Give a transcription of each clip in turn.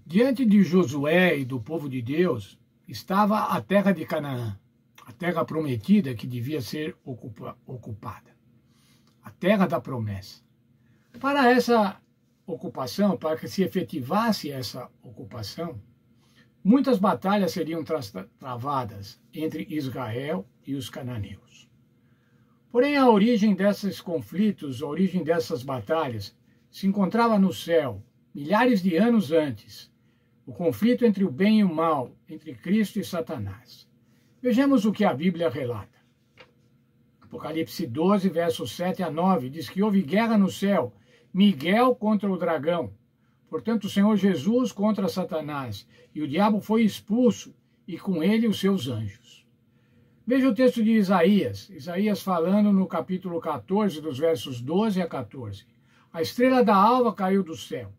Diante de Josué e do povo de Deus estava a terra de Canaã, a terra prometida que devia ser ocupada, a terra da promessa. Para essa ocupação, para que se efetivasse essa ocupação, muitas batalhas seriam travadas entre Israel e os cananeus. Porém, a origem desses conflitos, a origem dessas batalhas, se encontrava no céu, milhares de anos antes, o conflito entre o bem e o mal, entre Cristo e Satanás. Vejamos o que a Bíblia relata. Apocalipse 12, versos 7 a 9, diz que houve guerra no céu, Miguel contra o dragão, portanto o Senhor Jesus contra Satanás, e o diabo foi expulso, e com ele os seus anjos. Veja o texto de Isaías falando no capítulo 14, dos versos 12 a 14. A estrela da alva caiu do céu.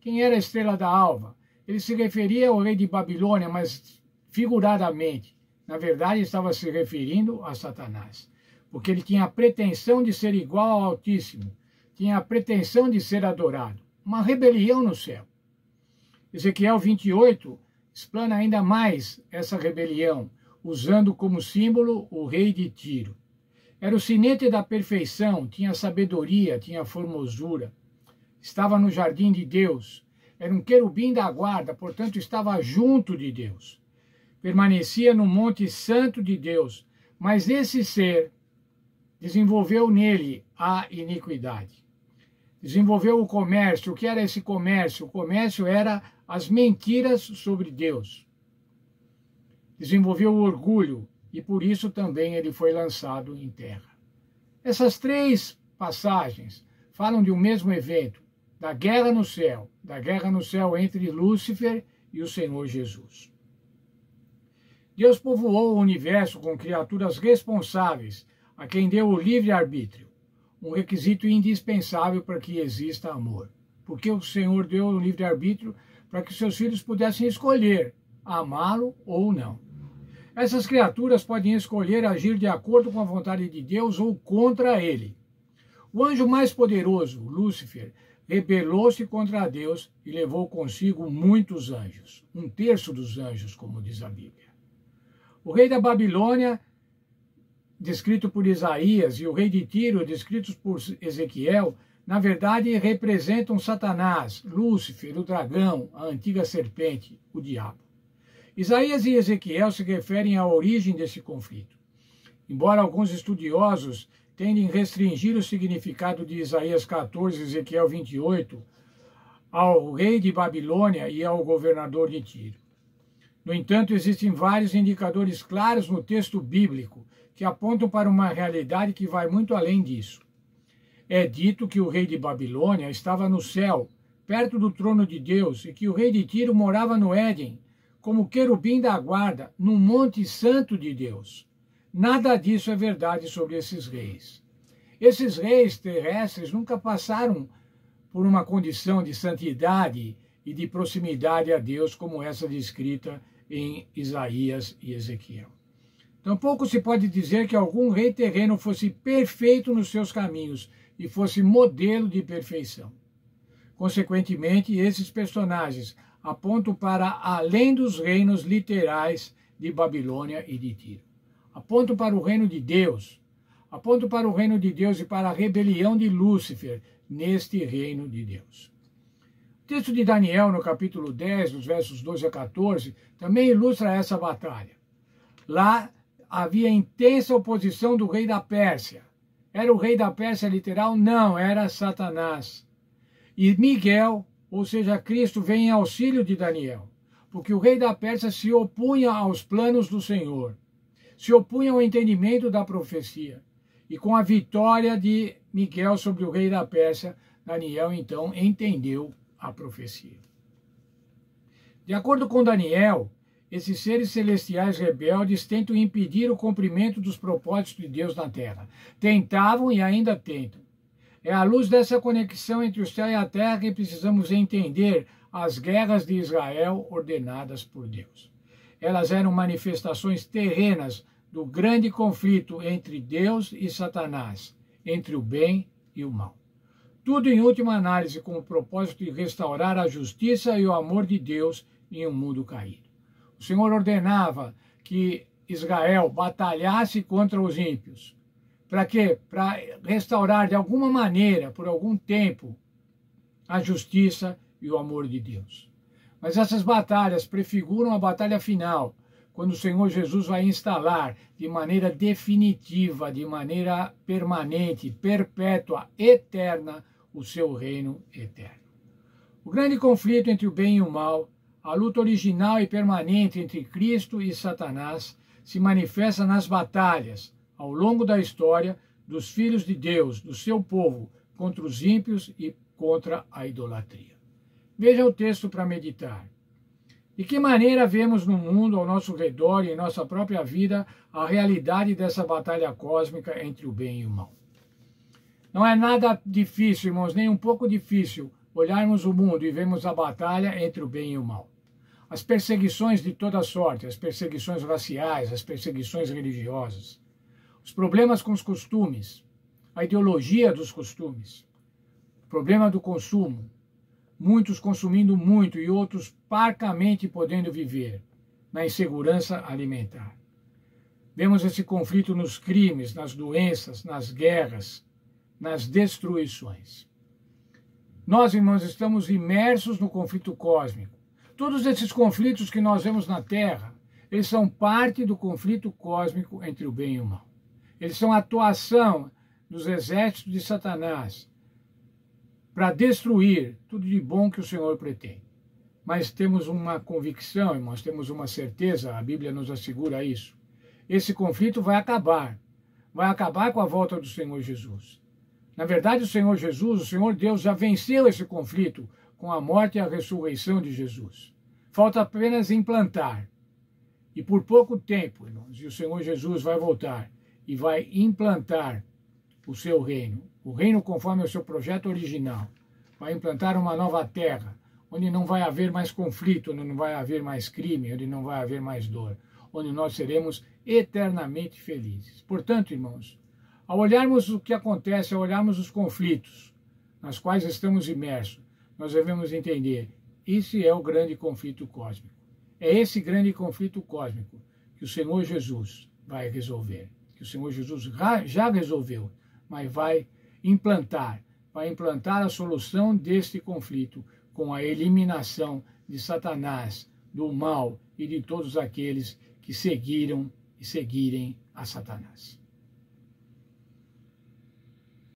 Quem era a estrela da alva? Ele se referia ao rei de Babilônia, mas figuradamente. Na verdade, estava se referindo a Satanás, porque ele tinha a pretensão de ser igual ao Altíssimo, tinha a pretensão de ser adorado. Uma rebelião no céu. Ezequiel 28 explana ainda mais essa rebelião, usando como símbolo o rei de Tiro. Era o sinete da perfeição, tinha sabedoria, tinha formosura. Estava no jardim de Deus. Era um querubim da guarda, portanto estava junto de Deus. Permanecia no monte santo de Deus, mas esse ser desenvolveu nele a iniquidade. Desenvolveu o comércio. O que era esse comércio? O comércio era as mentiras sobre Deus. Desenvolveu o orgulho e por isso também ele foi lançado em terra. Essas três passagens falam de um mesmo evento, da guerra no céu entre Lúcifer e o Senhor Jesus. Deus povoou o universo com criaturas responsáveis, a quem deu o livre-arbítrio, um requisito indispensável para que exista amor. Porque o Senhor deu o livre-arbítrio para que seus filhos pudessem escolher amá-lo ou não. Essas criaturas podem escolher agir de acordo com a vontade de Deus ou contra ele. O anjo mais poderoso, Lúcifer, rebelou-se contra Deus e levou consigo muitos anjos, 1/3 dos anjos, como diz a Bíblia. O rei da Babilônia, descrito por Isaías, e o rei de Tiro, descritos por Ezequiel, na verdade representam Satanás, Lúcifer, o dragão, a antiga serpente, o diabo. Isaías e Ezequiel se referem à origem desse conflito. Embora alguns estudiosos tendem a restringir o significado de Isaías 14 e Ezequiel 28 ao rei de Babilônia e ao governador de Tiro. No entanto, existem vários indicadores claros no texto bíblico que apontam para uma realidade que vai muito além disso. É dito que o rei de Babilônia estava no céu, perto do trono de Deus, e que o rei de Tiro morava no Éden, como querubim da guarda, no monte santo de Deus. Nada disso é verdade sobre esses reis. Esses reis terrestres nunca passaram por uma condição de santidade e de proximidade a Deus como essa descrita em Isaías e Ezequiel. Tampouco se pode dizer que algum rei terreno fosse perfeito nos seus caminhos e fosse modelo de perfeição. Consequentemente, esses personagens apontam para além dos reinos literais de Babilônia e de Tiro. Apontam para o reino de Deus. Apontam para o reino de Deus e para a rebelião de Lúcifer neste reino de Deus. O texto de Daniel, no capítulo 10, dos versos 12 a 14, também ilustra essa batalha. Lá havia intensa oposição do rei da Pérsia. Era o rei da Pérsia literal? Não, era Satanás. E Miguel, ou seja, Cristo, vem em auxílio de Daniel, porque o rei da Pérsia se opunha aos planos do Senhor, se opunha ao entendimento da profecia. E com a vitória de Miguel sobre o rei da Pérsia, Daniel então entendeu a profecia. De acordo com Daniel, esses seres celestiais rebeldes tentam impedir o cumprimento dos propósitos de Deus na terra. Tentavam e ainda tentam. É à luz dessa conexão entre o céu e a terra que precisamos entender as guerras de Israel ordenadas por Deus. Elas eram manifestações terrenas do grande conflito entre Deus e Satanás, entre o bem e o mal. Tudo em última análise com o propósito de restaurar a justiça e o amor de Deus em um mundo caído. O Senhor ordenava que Israel batalhasse contra os ímpios. Para quê? Para restaurar de alguma maneira, por algum tempo, a justiça e o amor de Deus. Mas essas batalhas prefiguram a batalha final, quando o Senhor Jesus vai instalar de maneira definitiva, de maneira permanente, perpétua, eterna, o seu reino eterno. O grande conflito entre o bem e o mal, a luta original e permanente entre Cristo e Satanás, se manifesta nas batalhas, ao longo da história, dos filhos de Deus, do seu povo, contra os ímpios e contra a idolatria. Veja o texto para meditar. De que maneira vemos no mundo, ao nosso redor e em nossa própria vida, a realidade dessa batalha cósmica entre o bem e o mal? Não é nada difícil, irmãos, nem um pouco difícil, olharmos o mundo e vermos a batalha entre o bem e o mal. As perseguições de toda sorte, as perseguições raciais, as perseguições religiosas, os problemas com os costumes, a ideologia dos costumes, o problema do consumo, muitos consumindo muito e outros parcamente podendo viver na insegurança alimentar. Vemos esse conflito nos crimes, nas doenças, nas guerras, nas destruições. Nós, irmãos, estamos imersos no conflito cósmico. Todos esses conflitos que nós vemos na Terra, eles são parte do conflito cósmico entre o bem e o mal. Eles são a atuação dos exércitos de Satanás para destruir tudo de bom que o Senhor pretende. Mas temos uma convicção, irmãos, temos uma certeza, a Bíblia nos assegura isso. Esse conflito vai acabar com a volta do Senhor Jesus. Na verdade, o Senhor Jesus, o Senhor Deus, já venceu esse conflito com a morte e a ressurreição de Jesus. Falta apenas implantar. E por pouco tempo, irmãos, e o Senhor Jesus vai voltar e vai implantar o seu reino. O reino conforme o seu projeto original. Vai implantar uma nova terra, onde não vai haver mais conflito, onde não vai haver mais crime, onde não vai haver mais dor, onde nós seremos eternamente felizes. Portanto, irmãos, ao olharmos o que acontece, ao olharmos os conflitos nas quais estamos imersos, nós devemos entender, esse é o grande conflito cósmico. É esse grande conflito cósmico que o Senhor Jesus vai resolver, que o Senhor Jesus já resolveu, mas vai implantar a solução deste conflito com a eliminação de Satanás, do mal e de todos aqueles que seguiram e seguirem a Satanás.